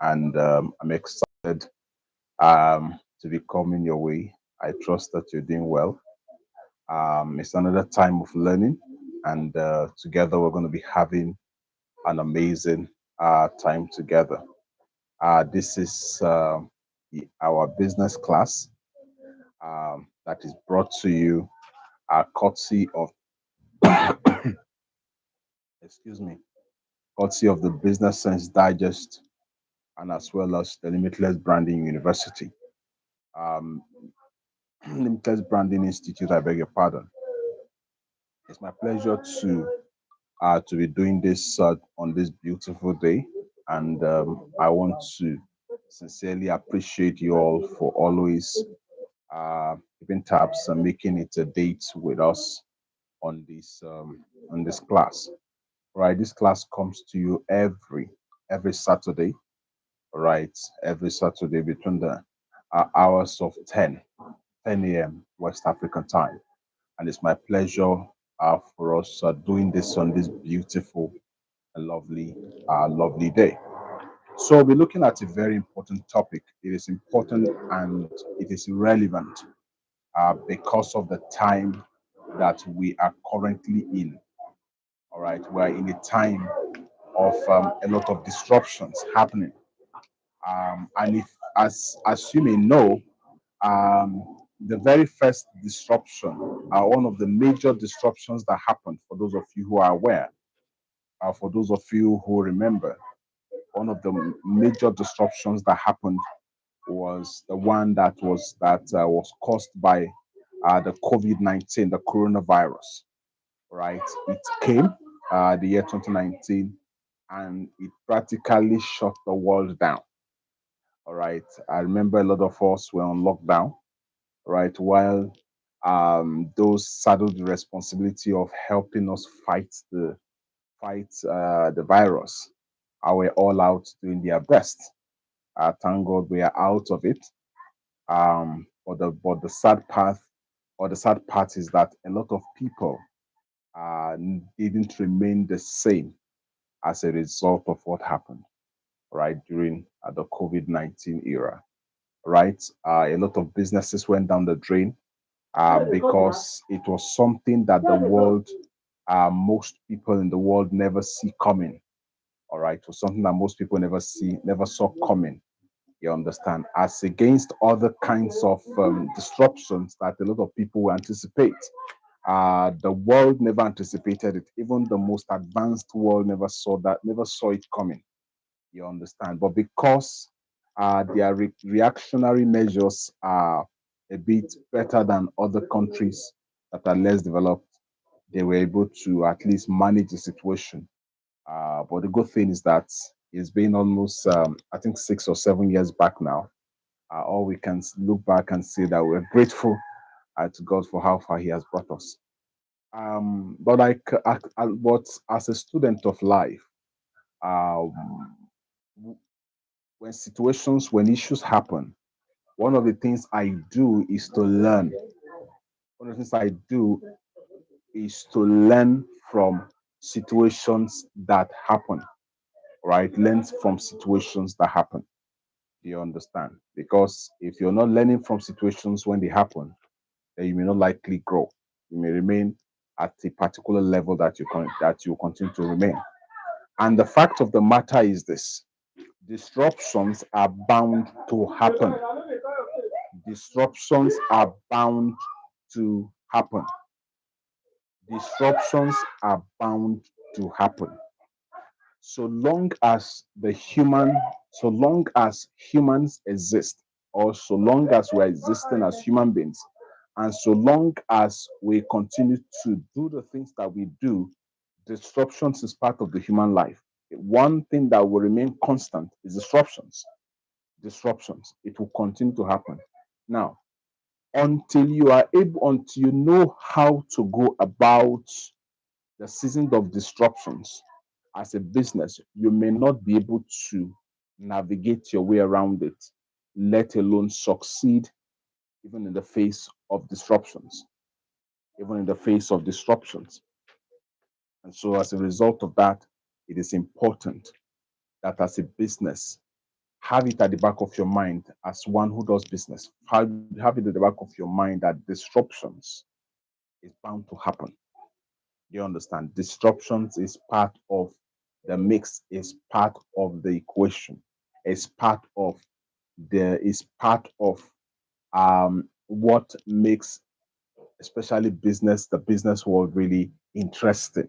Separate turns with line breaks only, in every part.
and I'm excited to be coming your way. I trust that you're doing well. It's another time of learning, and together we're going to be having an amazing time together. This is our business class that is brought to you courtesy of, excuse me, courtesy of the Business Sense Digest and as well as the Limitless Branding University. Um, Limitless Branding Institute, I beg your pardon. It's my pleasure to be doing this on this beautiful day, and I want to sincerely appreciate you all for always keeping tabs and making it a date with us on this class. Right, this class comes to you every Saturday. Right, every Saturday between the hours of 10 a.m. West African time, and it's my pleasure for us doing this on this beautiful and lovely day. So we're looking at a very important topic. It is important and it is relevant because of the time that we are currently in. All right, we're in a time of a lot of disruptions happening, and if as you may know, the very first disruption, one of the major disruptions that happened, for those of you who are aware, for those of you who remember, one of the major disruptions that happened was the one that was caused by the COVID-19, the coronavirus. Right, it came the year 2019, and it practically shut the world down. All right, I remember a lot of us were on lockdown, right, while those saddled the responsibility of helping us fight the virus were all out doing their best. Thank God we are out of it. But the sad part is that a lot of people didn't remain the same as a result of what happened right during the COVID-19 era. Right, a lot of businesses went down the drain because it was something that most people in the world never see coming. All right, it was something that most people never saw coming. You understand? As against other kinds of disruptions that a lot of people will anticipate. The world never anticipated it. Even the most advanced world never saw it coming. You understand? But because their reactionary measures are a bit better than other countries that are less developed, they were able to at least manage the situation. But the good thing is that it's been almost, I think, 6 or 7 years back now. All we can look back and say that we're grateful to God for how far He has brought us. But as a student of life, um, when issues happen, one of the things I do is to learn. One of the things I do is to learn from situations that happen, right? Learn from situations that happen. Do you understand? Because if you're not learning from situations when they happen, then you may not likely grow. You may remain at a particular level that you continue to remain. And the fact of the matter is this: disruptions are bound to happen. Disruptions are bound to happen. Disruptions are bound to happen. So long as so long as humans exist, or so long as we're existing as human beings, and so long as we continue to do the things that we do, disruptions is part of the human life. One thing that will remain constant is disruptions. Disruptions. It will continue to happen. Now, until you know how to go about the season of disruptions as a business, you may not be able to navigate your way around it, let alone succeed even in the face of disruptions. Even in the face of disruptions. And so, as a result of that, it is important that as a business, have it at the back of your mind as one who does business. Have it at the back of your mind that disruptions is bound to happen. You understand? Disruptions is part of the mix, is part of the equation, is part of what makes especially the business world really interesting.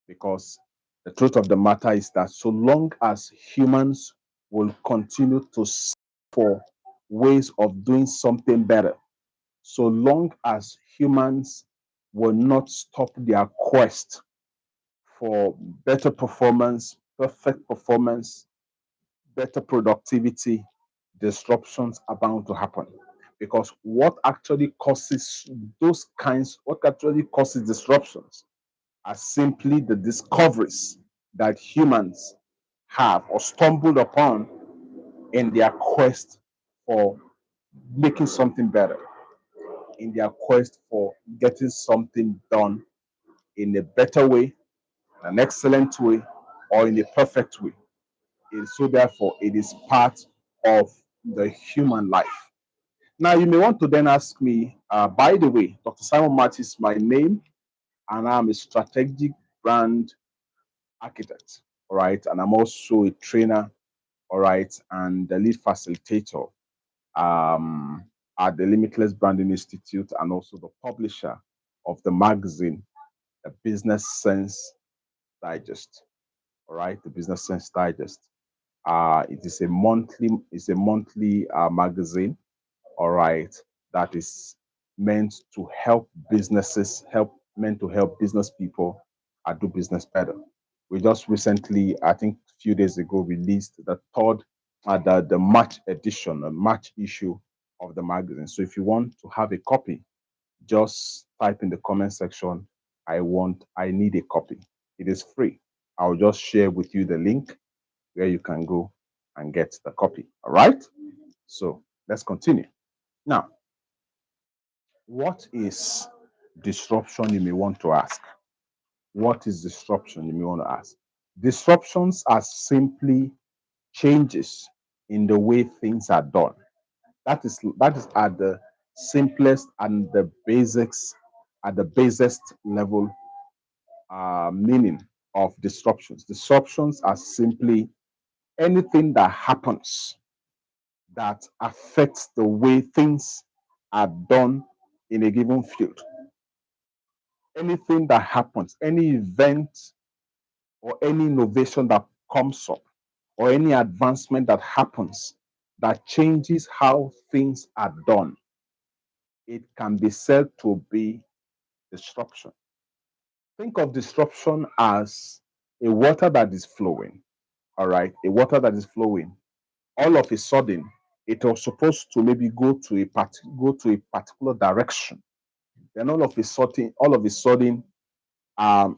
Because the truth of the matter is that so long as humans will continue to seek for ways of doing something better, so long as humans will not stop their quest for better performance, perfect performance, better productivity, disruptions are bound to happen. Because what actually causes disruptions are simply the discoveries that humans have or stumbled upon in their quest for making something better, in their quest for getting something done in a better way, an excellent way, or in a perfect way. So therefore, it is part of the human life. Now, you may want to then ask me, by the way, Dr. Simon Martin is my name, and I'm a strategic brand architect, all right? And I'm also a trainer, all right, and the lead facilitator um, at the Limitless Branding Institute and also the publisher of the magazine, the Business Sense Digest, all right, the Business Sense Digest. It's a monthly magazine, all right, that is meant to help business people do business better. We just recently, I think a few days ago, released the March edition, a March issue of the magazine. So if you want to have a copy, just type in the comment section, I need a copy. It is free. I'll just share with you the link where you can go and get the copy. All right. So let's continue. Now, what is disruption, you may want to ask? What is disruption, you may want to ask? Disruptions are simply changes in the way things are done. That is at the simplest and the basics, at the basest level, meaning of disruptions. Disruptions are simply anything that happens that affects the way things are done in a given field. Anything that happens, any event or any innovation that comes up, or any advancement that happens that changes how things are done, it can be said to be disruption. Think of disruption as a water that is flowing, all right? A water that is flowing. All of a sudden, it was supposed to maybe go to a particular direction. Then all of a sudden,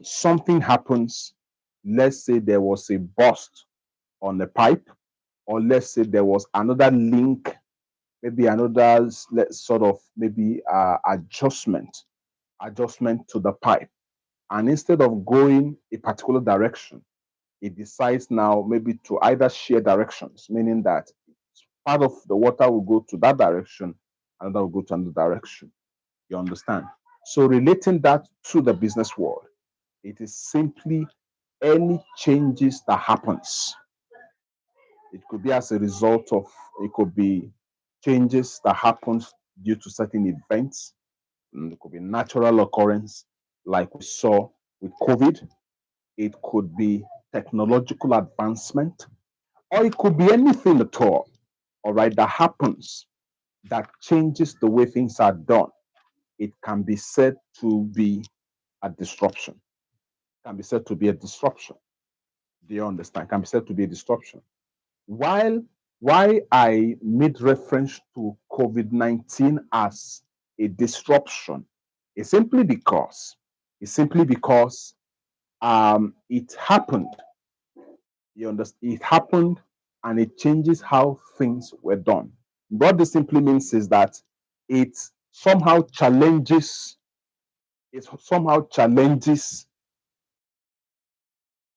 something happens. Let's say there was a burst on the pipe, or let's say there was another link, maybe another sort of maybe adjustment to the pipe. And instead of going a particular direction, it decides now maybe to either share directions, meaning that part of the water will go to that direction, another will go to another direction. You understand? So relating that to the business world, it is simply any changes that happens. It could be as a result of, it could be changes that happens due to certain events. It could be natural occurrence, like we saw with COVID. It could be technological advancement, or it could be anything at all right, that happens that changes the way things are done. It can be said to be a disruption. Can be said to be a disruption. Do you understand? Can be said to be a disruption. While why I made reference to COVID-19 as a disruption is simply because it happened. You understand? It happened and it changes how things were done. What this simply means is that it somehow challenges it somehow challenges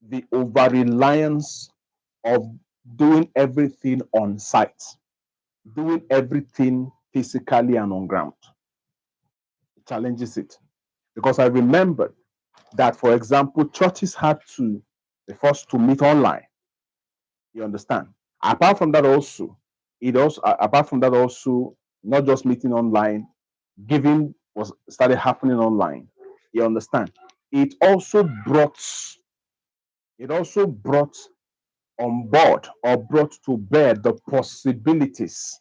the over reliance of doing everything on site, doing everything physically and on ground. It challenges it. Because I remember that, for example, churches had to be forced to meet online. You understand? Apart from that, also, apart from that, also, not just meeting online, giving was started happening online. You understand? It also brought it also brought on board or brought to bear the possibilities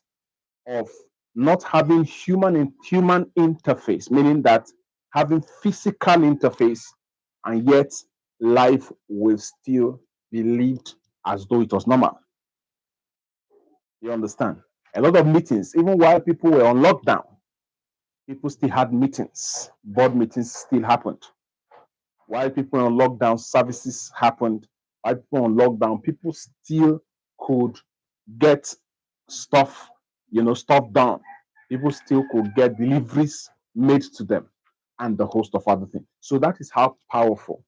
of not having human interface, meaning that having physical interface, and yet life will still be lived as though it was normal. You understand? A lot of meetings, even while people were on lockdown, people still had meetings. Board meetings still happened. While people on lockdown, services happened. While people on lockdown, people still could get stuff, stuff done. People still could get deliveries made to them and the host of other things. So that is how powerful,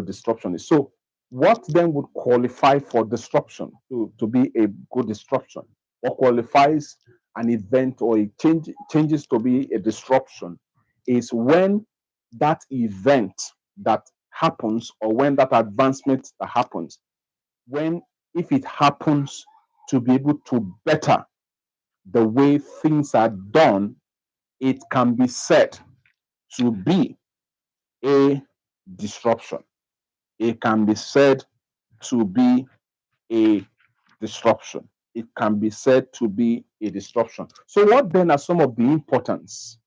disruption is. So what then would qualify for disruption to be a good disruption? What qualifies an event or a changes to be a disruption is when that event that happens, or when that advancement that happens, when if it happens to be able to better the way things are done, it can be said to be a disruption. It can be said to be a disruption. It can be said to be a disruption. So, what then are some of the importance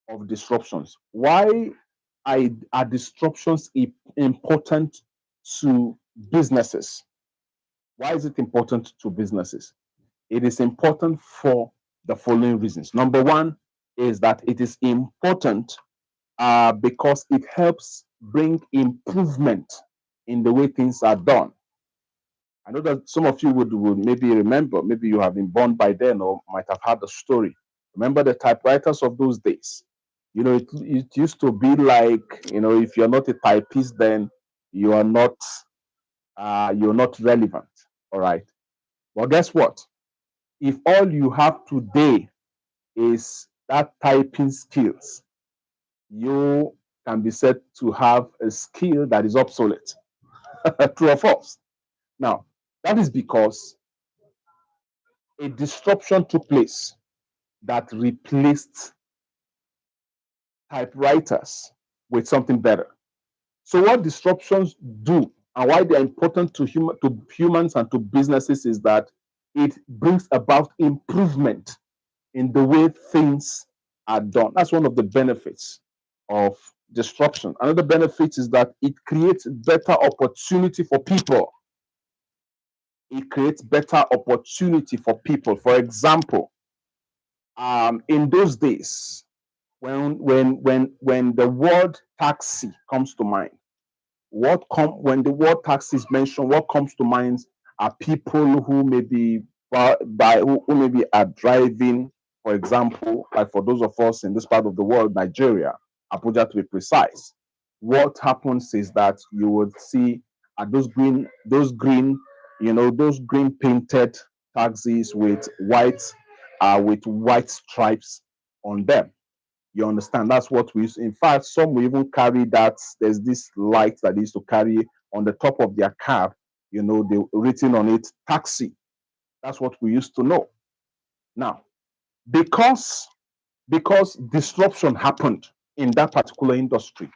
of disruptions? Why are disruptions important to businesses? Why is it important to businesses? It is important for the following reasons. Number one is that it is important because it helps bring improvement in the way things are done. I know that some of you would maybe remember, maybe you have been born by then or might have heard the story. Remember the typewriters of those days? It used to be like, if you're not a typist, then you are not you're not relevant. All right. Well, guess what? If all you have today is that typing skills, you can be said to have a skill that is obsolete. True or false? Now, that is because a disruption took place that replaced typewriters with something better. So, what disruptions do and why they are important to humans and to businesses is that it brings about improvement in the way things are done. That's one of the benefits of disruption. Another benefit is that it creates better opportunity for people. It creates better opportunity for people. For example, in those days, when the word taxi comes to mind, when the word taxi is mentioned, what comes to mind are people who maybe who maybe are driving, for example, like for those of us in this part of the world, Nigeria, Abuja to be precise. What happens is that you would see those green painted taxis with white stripes on them. You understand? That's what we use. In fact, some will even carry that. There's this light that they used to carry on the top of their cab. They written on it taxi. That's what we used to know. Now, because disruption happened in that particular industry,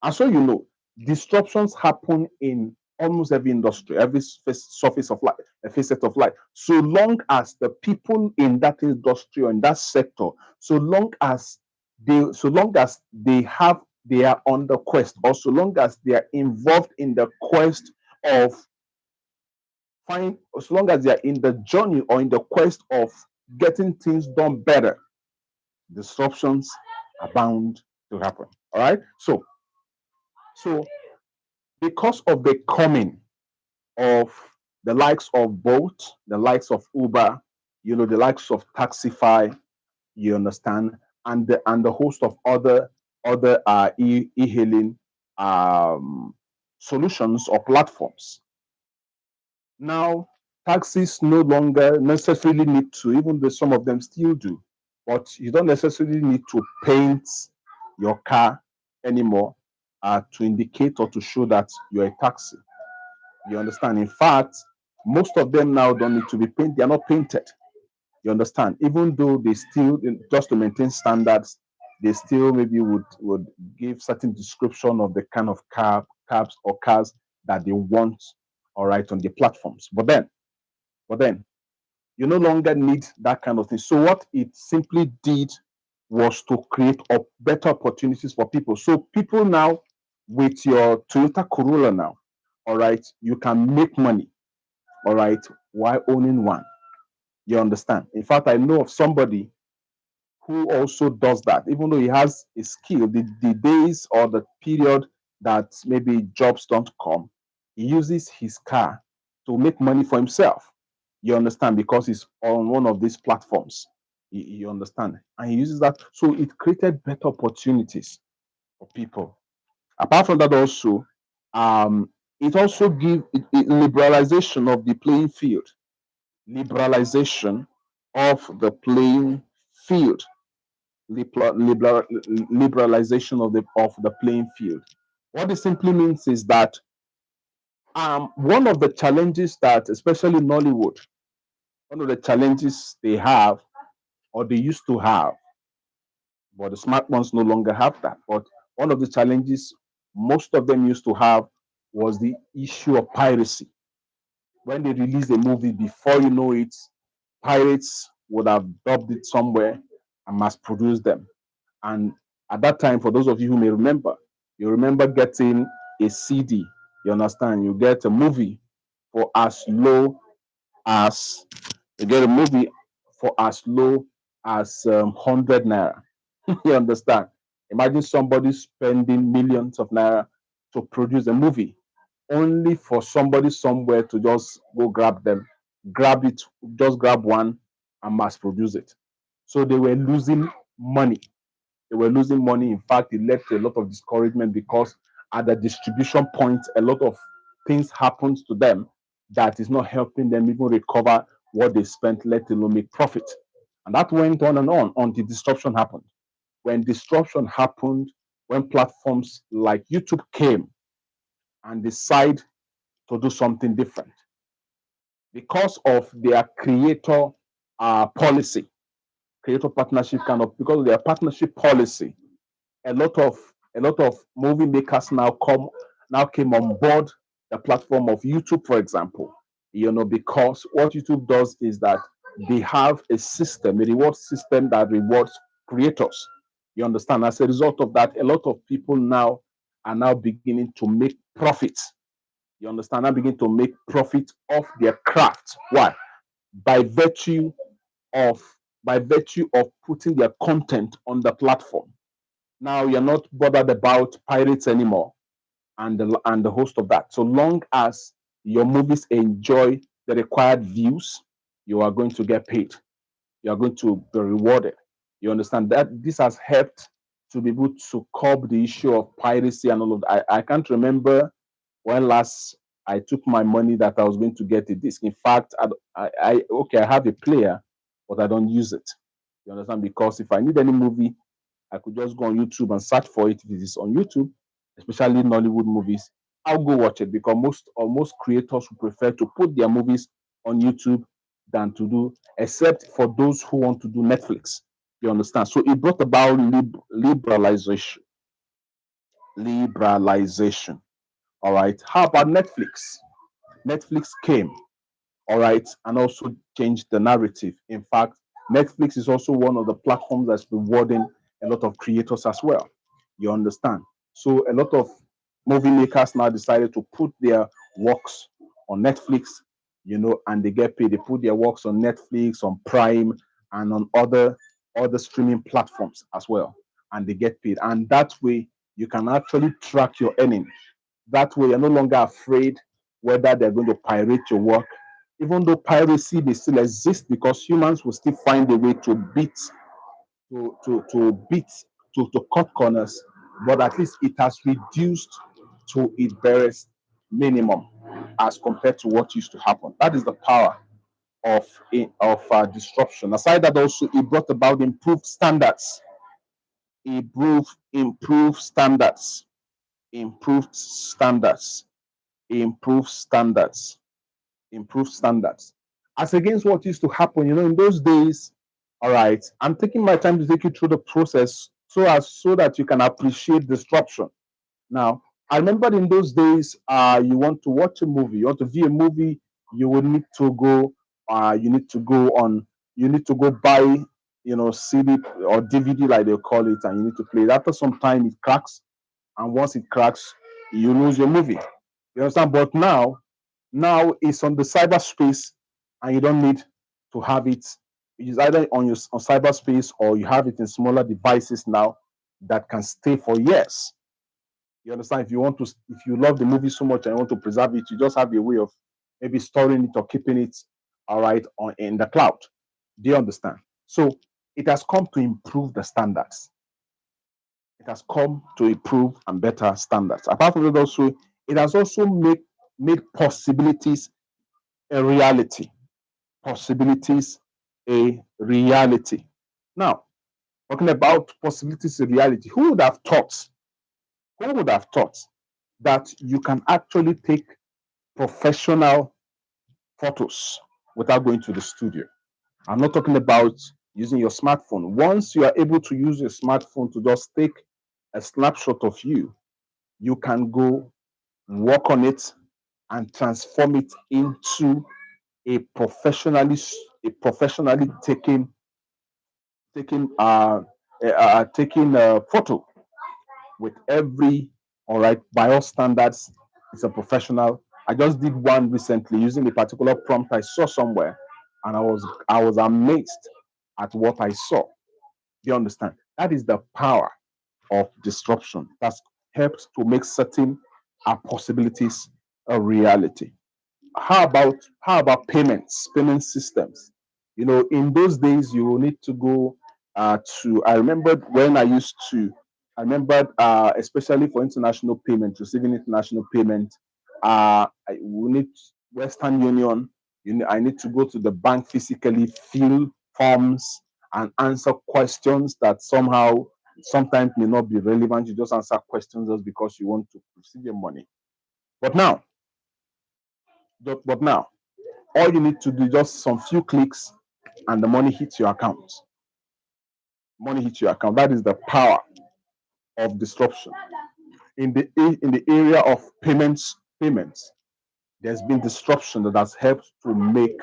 and so disruptions happen in almost every industry, every surface of life, a facet of life. So long as the people in that industry or in that sector, so long as they are on the quest, or so long as they are involved in the quest of so long as they are in the journey or in the quest of getting things done better, disruptions are bound to happen. All right. So because of the coming of the likes of Bolt, the likes of Uber, the likes of Taxify, you understand, and the host of other e-hailing solutions or platforms. Now, taxis no longer necessarily need to, even though some of them still do, but you don't necessarily need to paint your car anymore to indicate or to show that you're a taxi. You understand? In fact, most of them now don't need to be painted. They are not painted. You understand? Even though they still, just to maintain standards, they still maybe would give certain description of the kind of cabs or cars that they want, all right, on the platforms. But then you no longer need that kind of thing. So what it simply did was to create better opportunities for people. So people now, with your Toyota Corolla now, all right, you can make money, all right, while owning one. You understand? In fact, I know of somebody who also does that, even though he has a skill, the days or the period that maybe jobs don't come, he uses his car to make money for himself. You understand? Because he's on one of these platforms. You understand? And he uses that. So it created better opportunities for people. Apart from that, also, it also gives liberalization of the playing field. Liberalization of the playing field liberalization of the playing field. What this simply means is that one of the challenges that, especially Nollywood, one of the challenges they have or they used to have, but the smart ones no longer have that. But one of the challenges most of them used to have was the issue of piracy. When they release a movie, before you know it, pirates would have dubbed it somewhere and mass produced them. And at that time, for those of you who may remember, you remember getting a CD. You understand? You get a movie for as low as you get a movie for as low as 100 naira. You understand? Imagine somebody spending millions of naira to produce a movie, only for somebody somewhere to just go grab them, grab it, just grab one and mass produce it. So they were losing money. They were losing money. In fact, it led to a lot of discouragement because at the distribution point, a lot of things happens to them that is not helping them even recover what they spent, let alone make profit. And that went on and on until disruption happened. When disruption happened, when platforms like YouTube came and decide to do something different because of their creator policy, creator partnership kind of, because of their partnership policy, a lot of movie makers now came on board the platform of YouTube, for example. Because what YouTube does is that they have a system, a reward system that rewards creators. You understand? As a result of that, a lot of people now are now beginning to make profits. You understand? Now begin to make profit of their craft. Why? By virtue of putting their content on the platform. Now you're not bothered about pirates anymore and the host of that. So long as your movies enjoy the required views, you are going to get paid. You are going to be rewarded. You understand that this has helped to be able to curb the issue of piracy and all of that. I can't remember when last I took my money that I was going to get a disc. In fact, I have a player, but I don't use it. You understand? Because if I need any movie, I could just go on YouTube and search for it if it is on YouTube, especially Nollywood movies. I'll go watch it because most creators would prefer to put their movies on YouTube than to do, except for those who want to do Netflix. You understand? So it brought about liberalization. Liberalization. All right. How about Netflix? Netflix came, all right, and also changed the narrative. In fact, Netflix is also one of the platforms that's rewarding a lot of creators as well. You understand? So a lot of movie makers now decided to put their works on Netflix, and they get paid. They put their works on Netflix, on Prime, and on other streaming platforms as well, and they get paid. And that way, you can actually track your earning. That way, you're no longer afraid whether they're going to pirate your work, even though piracy may still exist because humans will still find a way to beat to cut corners, but at least it has reduced to its barest minimum. as compared to what used to happen. That is the power of disruption. Aside that, also it brought about improved standards, improved standards, improved standards, improved standards, improved standards. As against what used to happen, in those days. All right, I'm taking my time to take you through the process so that you can appreciate disruption. Now, I remember in those days, you want to watch a movie, you want to view a movie, you will need to go, you need to go buy, CD or DVD, like they call it, and you need to play it. After some time, it cracks, and once it cracks, you lose your movie. You understand? But now it's on the cyberspace, and you don't need to have it. It's either on cyberspace, or you have it in smaller devices now that can stay for years. You understand? If you love the movie so much and you want to preserve it, you just have a way of maybe storing it or keeping it, all right, in the cloud. Do you understand? So it has come to improve the standards. It has come to improve and better standards. Apart from that, also it has also made possibilities a reality. Possibilities a reality. Now, talking about possibilities a reality, who would have thought? Who would have thought that you can actually take professional photos without going to the studio? I'm not talking about using your smartphone. Once you are able to use your smartphone to just take a snapshot of you, you can go work on it and transform it into a professionally taking a photo with every, all right, by all standards. It's a professional. I just did one recently using a particular prompt I saw somewhere, and I was amazed at what I saw. Do you understand? That is the power of disruption. That's helped to make certain possibilities a reality. How about payment systems? In those days, you will need to go to. I remembered when I used to. I remembered, especially for international payment, receiving international payment. I will need Western Union. I need to go to the bank physically, fill forms, and answer questions that sometimes may not be relevant. You just answer questions just because you want to receive your money. But now, but now, all you need to do is just some few clicks, and the money hits your account. Money hits your account. That is the power of disruption. In the area of payments, there's been disruption that has helped to make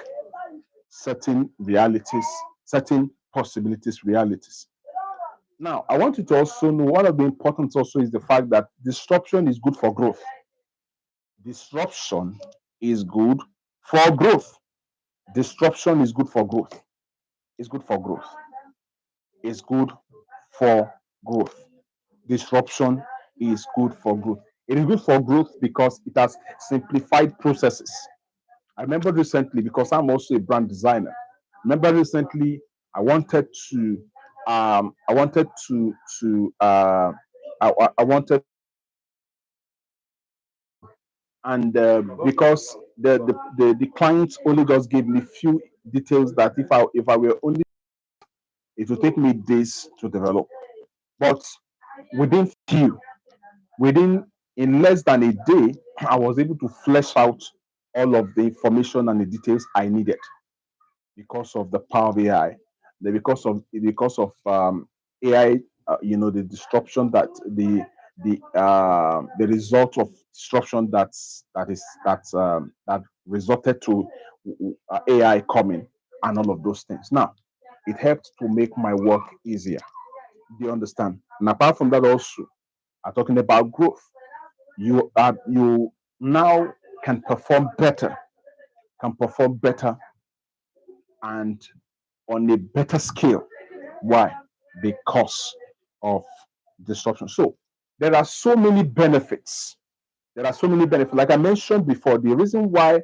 certain realities, certain possibilities realities. Now, I want you to also know one of the importance also is the fact that disruption is good for growth. Disruption is good for growth. Disruption is good for growth. It's good for growth. Is good for growth. Disruption is good for growth. It is good for growth because it has simplified processes. I remember recently, because I'm also a brand designer. Remember recently, I wanted to, I wanted to, I wanted, and because the clients only just gave me few details that if I were only, it would take me days to develop. But within few, within in less than a day, I was able to flesh out all of the information and the details I needed because of the power of AI, because of AI. The disruption the result of disruption that resulted to AI coming, and all of those things. Now, it helped to make my work easier. Do you understand? And apart from that, also, I'm talking about growth. You now can perform better, and on a better scale. Why? Because of disruption. So there are so many benefits. There are so many benefits. Like I mentioned before, the reason why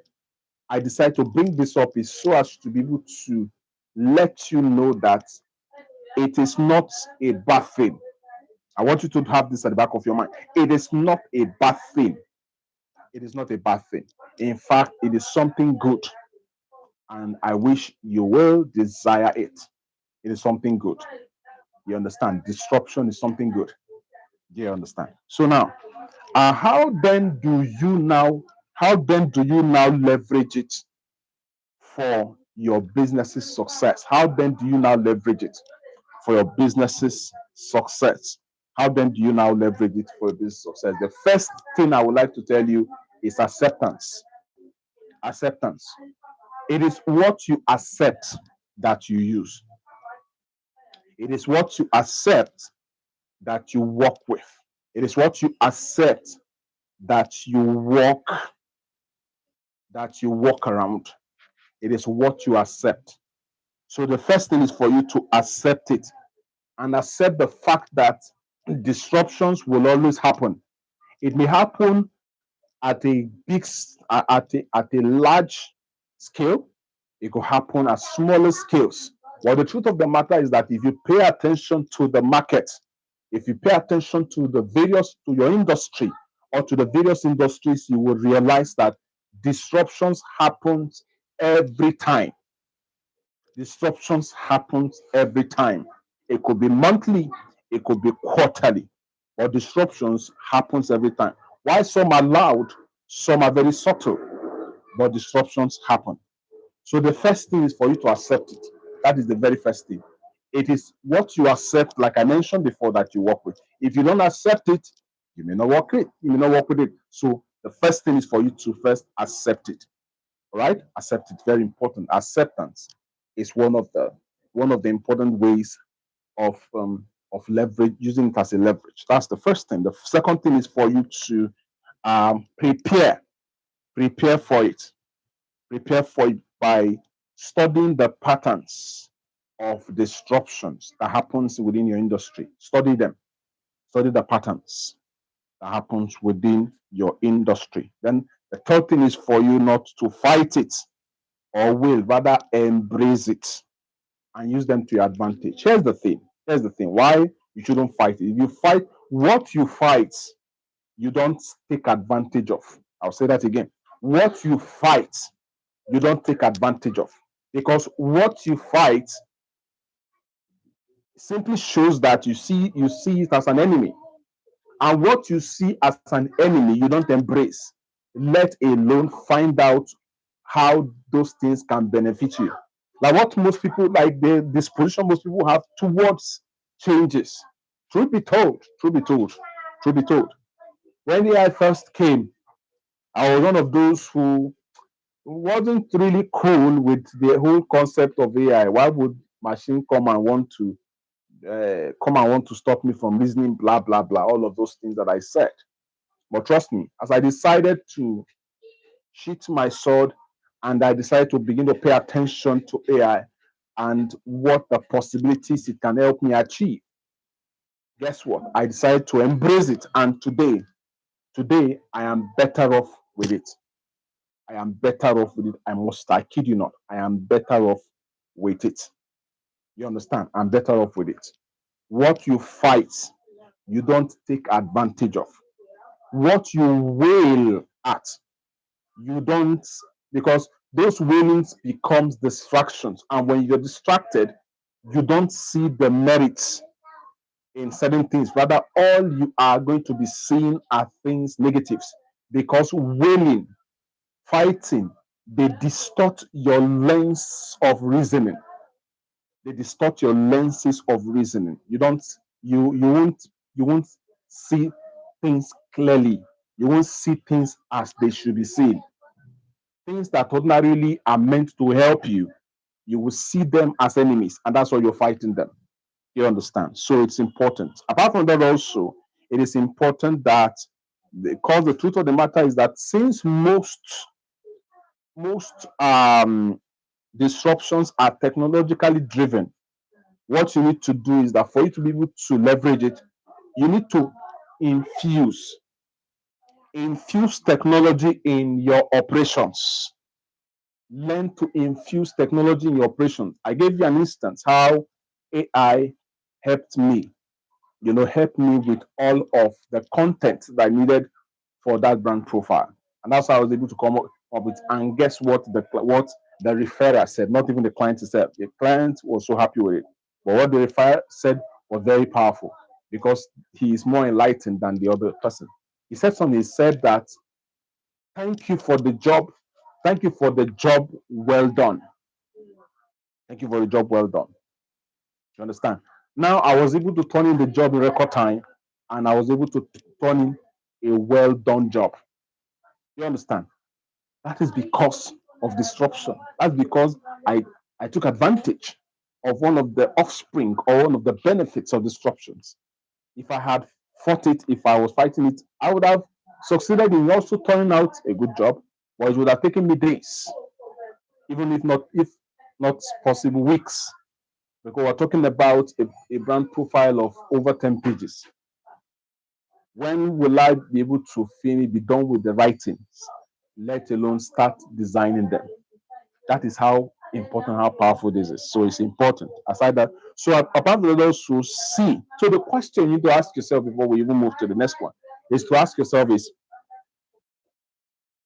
I decided to bring this up is so as to be able to let you know that it is not a bad thing. I want you to have this at the back of your mind. It is not a bad thing It is not a bad thing. In fact, it is something good, and I wish you will desire it. It is something good. You understand? Disruption is something good. Do you understand? So now, how then do you now? How then do you now leverage it for your business's success? How then do you now leverage it for your business's success? How then do you now leverage it for your business success? The first thing I would like to tell you is acceptance. Acceptance. It is what you accept that you use. It is what you accept that you work with. It is what you accept that you walk around. It is what you accept. So the first thing is for you to accept it and accept the fact that disruptions will always happen. It may happen at a at a large scale. It could happen at smaller scales. Well, the truth of the matter is that if you pay attention to the market, if you pay attention to your industry or to the various industries, you will realize that disruptions happens every time. Disruptions happens every time. It could be monthly, it could be quarterly, but disruptions happens every time. Why some are loud, some are very subtle, but disruptions happen. So the first thing is for you to accept it. That is the very first thing. It is what you accept, like I mentioned before, that you work with. If you don't accept it, you may not work with it. You may not work with it. So the first thing is for you to first accept it. All right? Accept it. Very important. Acceptance is one of the important ways of leverage, using it as a leverage. That's the first thing. The second thing is for you to prepare for it. Prepare for it by studying the patterns of disruptions that happens within your industry. Study them. Study the patterns that happens within your industry. Then the third thing is for you not to fight it, or will rather embrace it and use them to your advantage. Here's the thing. Here's the thing. Why you shouldn't fight it. If you fight what you fight, you don't take advantage of. I'll say that again. What you fight, you don't take advantage of. Because what you fight simply shows that you see it as an enemy. And what you see as an enemy, you don't embrace, let alone find out how those things can benefit you. Like what most people, like the disposition most people have towards changes. Truth be told, truth be told, truth be told, when AI first came, I was one of those who wasn't really cool with the whole concept of AI. Why would machine come and want to stop me from reasoning, blah blah blah, all of those things that I said. But trust me, as I decided to sheath my sword and I decided to begin to pay attention to AI and what the possibilities it can help me achieve, guess what? I decided to embrace it. And today, I am better off with it. I am better off with it. I kid you not, I am better off with it. You understand? I'm better off with it. What you fight, you don't take advantage of. What you wail at, you don't, because those wailings becomes distractions, and when you're distracted, you don't see the merits in certain things. Rather, all you are going to be seeing are things negatives, because wailing, fighting, they distort your lens of reasoning. They distort your lenses of reasoning. You won't see things clearly. You won't see things as they should be seen. Things that ordinarily are meant to help you, you will see them as enemies, and that's why you're fighting them. You understand? So it's important. Apart from that, also, it is important that, because the truth of the matter is that since most disruptions are technologically driven, what you need to do is that for you to be able to leverage it, you need to infuse infuse technology in your operations. Learn to infuse technology in your operations. I gave you an instance how AI helped me, helped me with all of the content that I needed for that brand profile. And that's how I was able to come up with. And guess what? What the referrer said, not even the client said. The client was so happy with it, but what the referrer said was very powerful because he is more enlightened than the other person. He said something. He said that, "Thank you for the job. Thank you for the job well done. Thank you for the job well done." You understand? Now I was able to turn in the job in record time, and I was able to turn in a well done job. You understand? That is because of disruption. That's because I took advantage of one of the offspring or one of the benefits of disruptions. If I had fought it, if I was fighting it, I would have succeeded in also turning out a good job, but it would have taken me days, even if not possible weeks, because we're talking about a brand profile of over 10 pages. When will I be able to finish, be done with the writings, let alone start designing them? That is how important, how powerful this is. So it's important. Aside that, so apart from those who see, so the question you need to ask yourself before we even move to the next one is to ask yourself is,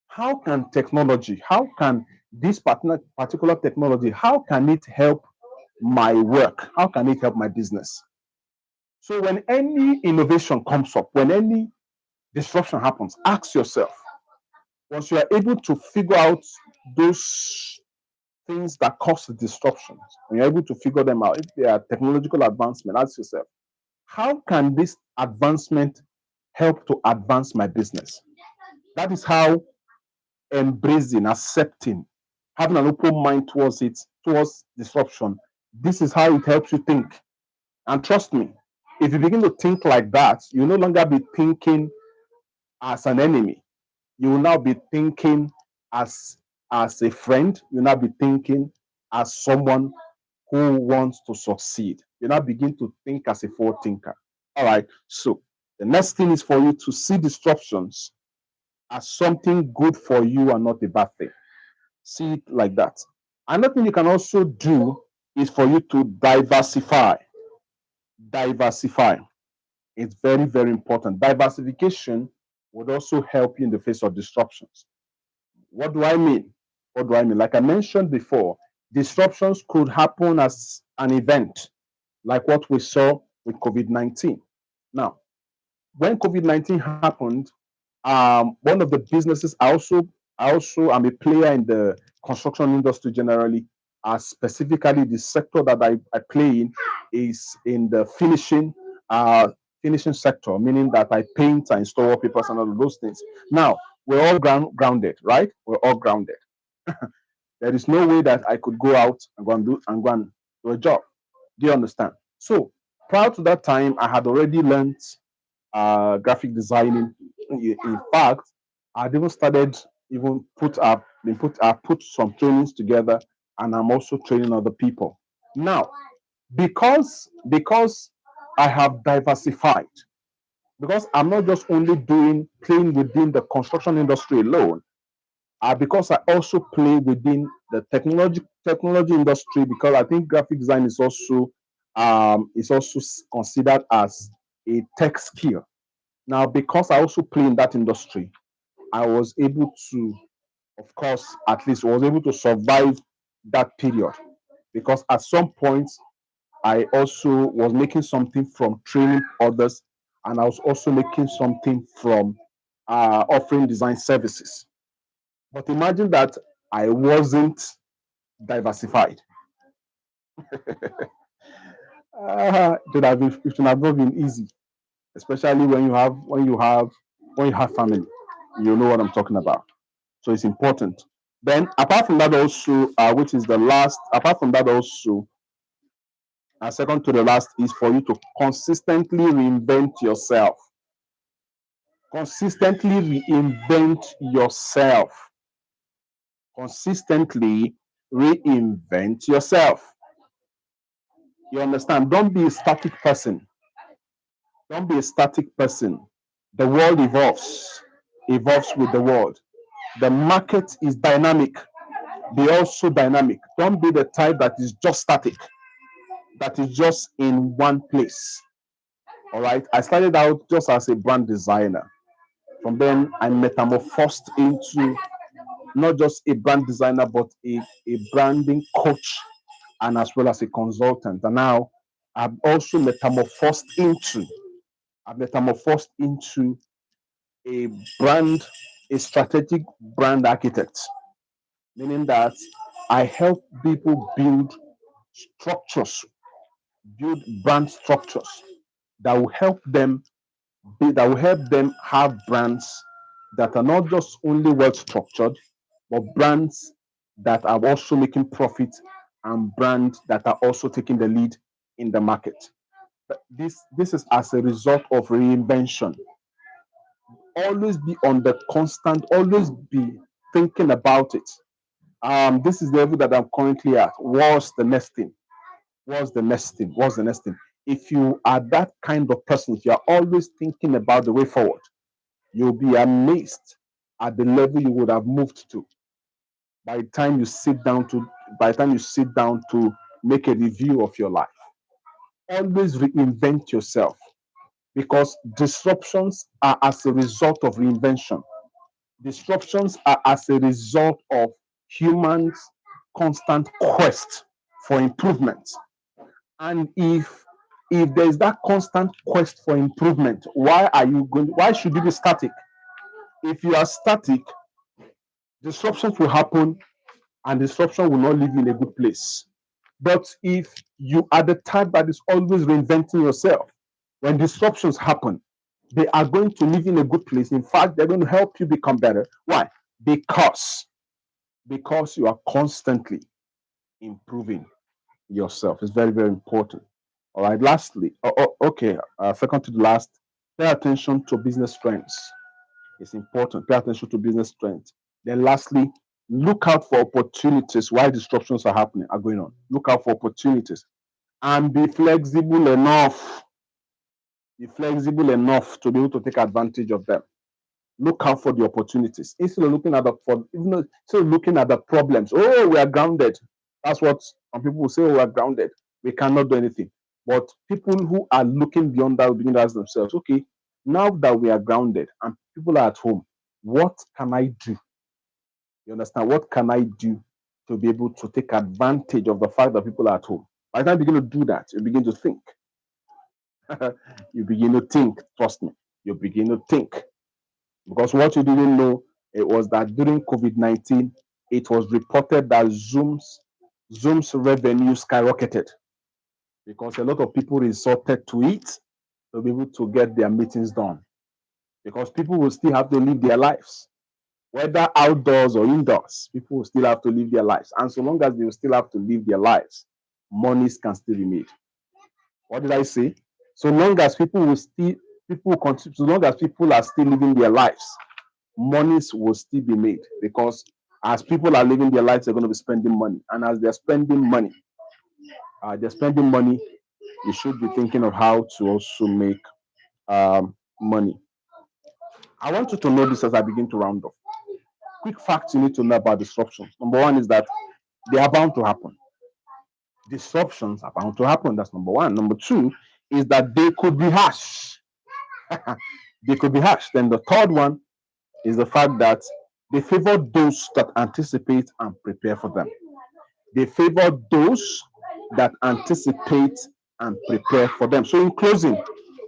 how can technology, how can this particular technology, how can it help my work? How can it help my business? So when any innovation comes up, when any disruption happens, ask yourself, once you are able to figure out those things that cause the disruptions, when you're able to figure them out, if they are technological advancement, ask yourself, how can this advancement help to advance my business? That is how embracing, accepting, having an open mind towards it, towards disruption. This is how it helps you think. And trust me, if you begin to think like that, you will no longer be thinking as an enemy. You will now be thinking as a friend. You will now be thinking as someone who wants to succeed. You now begin to think as a forward thinker. All right. So the next thing is for you to see disruptions as something good for you and not a bad thing. See it like that. Another thing you can also do is for you to diversify. Diversify. It's very, very important. Diversification would also help you in the face of disruptions. What do I mean? What do I mean? Like I mentioned before, disruptions could happen as an event, like what we saw with COVID-19. Now, when COVID-19 happened, one of the businesses I also am a player in the construction industry generally. Specifically, the sector that I play in is in the finishing sector, meaning that I paint, I install wallpapers and all of those things. Now, we're all grounded, right? We're all grounded. There is no way that I could go out and go and do a job. Do you understand? So prior to that time, I had already learned graphic designing. In fact, I'd even started even put some trainings together, and I'm also training other people now because I have diversified, because I'm not just only doing playing within the construction industry alone, because I also play within the technology industry, because I think graphic design is also considered as a tech skill. Now, because I also play in that industry, I was able to, of course, at least was able to survive that period. Because at some point, I also was making something from training others, and I was also making something from offering design services. But imagine that I wasn't diversified. It should have not been easy, especially when you have family. You know what I'm talking about. So it's important. Then, apart from that, also, which is the last, apart from that, also, second to the last, is for you to consistently reinvent yourself. Consistently reinvent yourself. Consistently reinvent yourself. You understand? Don't be a static person. Don't be a static person. The world evolves with the world. The market is dynamic. Be also dynamic. Don't be the type that is just static, that is just in one place. All right. I started out just as a brand designer. From then, I metamorphosed into not just a brand designer, but a branding coach and as well as a consultant. And now I've metamorphosed into a brand, a strategic brand architect, meaning that I help people structures, build brand structures that will help them that will help them have brands that are not just only well structured, but brands that are also making profit and brands that are also taking the lead in the market. But this is as a result of reinvention. Always be on the constant, always be thinking about it. This is the level that I'm currently at. What's the next thing? What's the next thing? What's the next thing? If you are that kind of person, if you are always thinking about the way forward, you'll be amazed at the level you would have moved to by the time you sit down to make a review of your life. Always reinvent yourself because disruptions are as a result of reinvention. Disruptions are as a result of humans' constant quest for improvement. And if there is that constant quest for improvement, why should you be static? If you are static, disruptions will happen and disruption will not leave you in a good place. But if you are the type that is always reinventing yourself, when disruptions happen, they are going to leave you in a good place. In fact, they're going to help you become better. Why? Because you are constantly improving yourself. It's very, very important. All right. Lastly, second to the last, pay attention to business trends. It's important. Pay attention to business trends. Then lastly, look out for opportunities while disruptions are going on. Look out for opportunities and be flexible enough. Be flexible enough to be able to take advantage of them. Look out for the opportunities instead of looking at the problems. Oh, we are grounded. That's what some people will say. Oh, we are grounded. We cannot do anything. But people who are looking beyond that will begin to ask themselves, okay, now that we are grounded and people are at home, what can I do? You understand? What can I do to be able to take advantage of the fact that people are at home? By the time you begin to do that, you begin to think. You begin to think. Trust me. You begin to think. Because what you didn't know, it was that during COVID-19, it was reported that Zoom's revenue skyrocketed because a lot of people resorted to it to be able to get their meetings done. Because people will still have to live their lives, whether outdoors or indoors. People will still have to live their lives, and so long as they will still have to live their lives, monies can still be made. What did I say? So long as people will continue, so long as people are still living their lives, monies will still be made because as people are living their lives, they're going to be spending money, and as they're spending money, you should be thinking of how to also make money. I want you to know this as I begin to round off. Quick facts you need to know about disruptions. Number one is that they are bound to happen. Disruptions are bound to happen. That's number one. Number two is that they could be harsh. They could be harsh. Then the third one is the fact that they favor those that anticipate and prepare for them. They favor those that anticipate and prepare for them. So, in closing,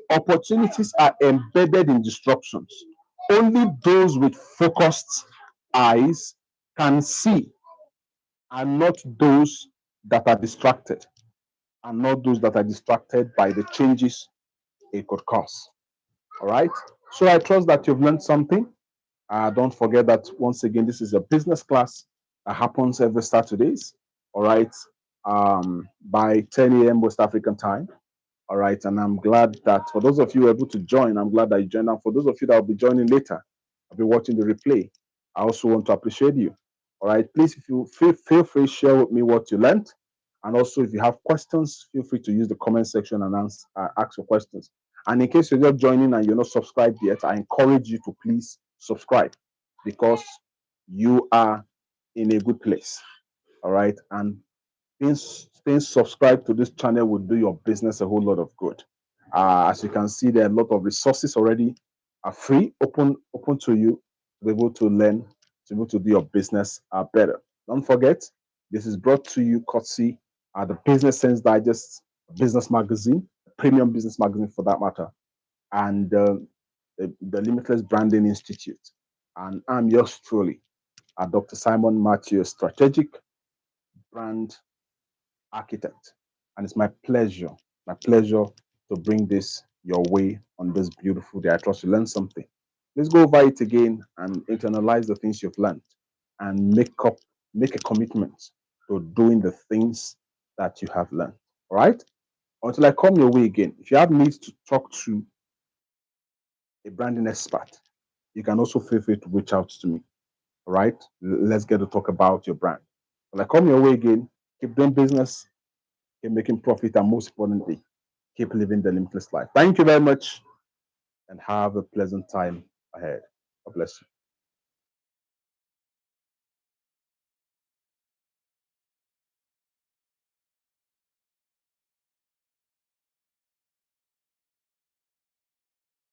opportunities are embedded in disruptions. Only those with focused eyes can see, and not those that are distracted, by the changes it could cause. All right. So I trust that you've learned something. Don't forget that once again, this is a business class that happens every Saturdays. All right. By 10 a.m. West African time. All right. And I'm glad that for those of you who are able to join, I'm glad that you joined. And for those of you that will be joining later, I'll be watching the replay. I also want to appreciate you. All right. Please, if you feel free, share with me what you learned. And also, if you have questions, feel free to use the comment section and ask your questions. And in case you're just joining and you're not subscribed yet, I encourage you to please subscribe because you are in a good place. All right. And staying subscribed to this channel will do your business a whole lot of good. As you can see, there are a lot of resources already are free, open to you to be able to learn, to be able to do your business better. Don't forget, this is brought to you courtesy the Business Sense Digest business magazine, premium business magazine for that matter, and the Limitless Branding Institute. And I'm yours truly, Dr. Simon Matthew, strategic brand architect. And it's my pleasure to bring this your way on this beautiful day. I trust you learned something. Let's go over it again and internalize the things you've learned and make a commitment to doing the things that you have learned. All right? Until I come your way again, if you have needs to talk to a branding expert, you can also feel free to reach out to me. All right? Let's get to talk about your brand. When I come your way again, keep doing business, keep making profit, and most importantly, keep living the limitless life. Thank you very much and have a pleasant time ahead. God bless you.